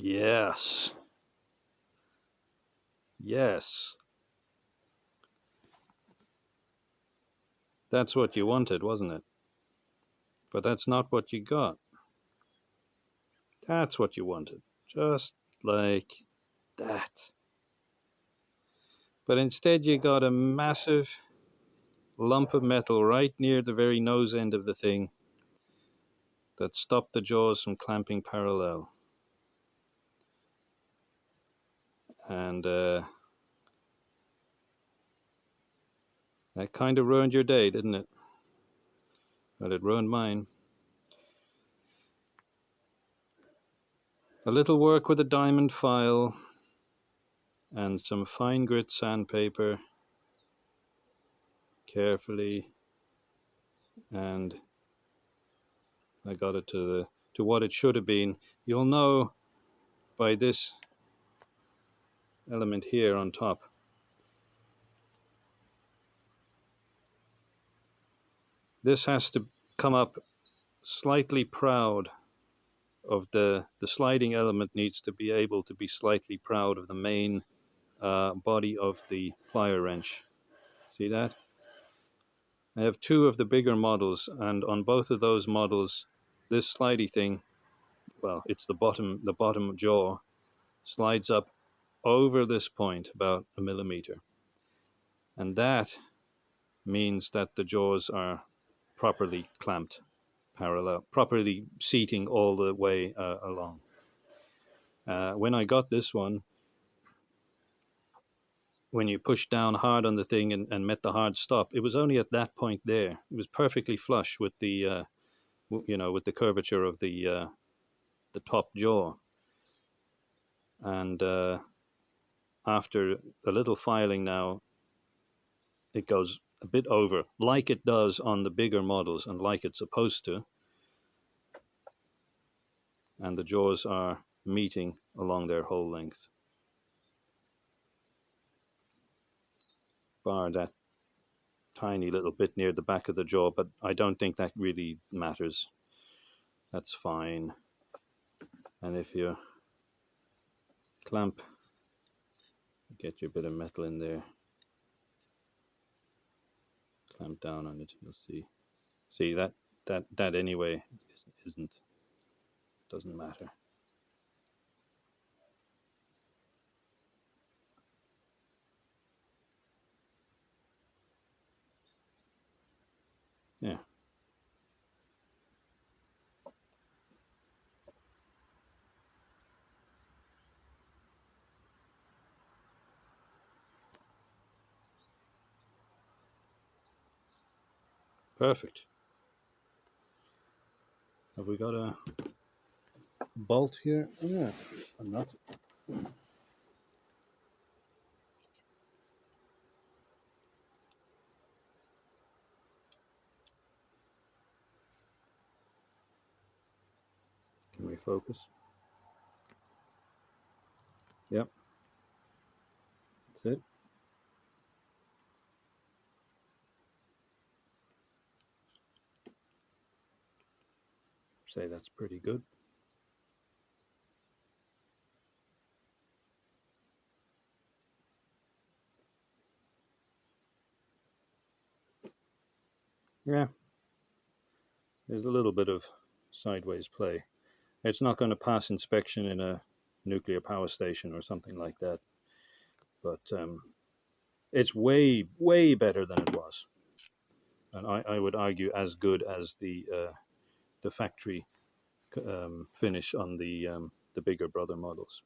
Yes. Yes. That's what you wanted, wasn't it? But that's not what you got. That's what you wanted. Just like that. But instead you got a massive lump of metal right near the very nose end of the thing that stopped the jaws from clamping parallel. And that kind of ruined your day, didn't it? Well, it ruined mine. A little work with a diamond file and some fine grit sandpaper, carefully, and I got it to what it should have been. You'll know by this element here on top. This has to come up slightly proud of the sliding element, needs to be able to be slightly proud of the main body of the plier wrench. See that? I have two of the bigger models, and on both of those models, this slidey thing, well, it's the bottom jaw, slides up over this point about a millimeter. And that means that the jaws are properly clamped parallel, properly seating all the way along. When I got this one, when you pushed down hard on the thing and met the hard stop, it was only at that point there. It was perfectly flush with the, with the curvature of the top jaw. And after a little filing now, it goes a bit over, like it does on the bigger models and like it's supposed to. And the jaws are meeting along their whole length. Bar that tiny little bit near the back of the jaw, but I don't think that really matters. That's fine. And if you clamp, get your bit of metal in there, clamp down on it, you'll see that anyway doesn't matter. Yeah. Perfect. Have we got a bolt here? Yeah, I'm not. Can we focus? Yep. That's it. Say that's pretty good. Yeah. There's a little bit of sideways play. It's not going to pass inspection in a nuclear power station or something like that. But it's way, way better than it was. And I would argue as good as the factory finish on the bigger brother models.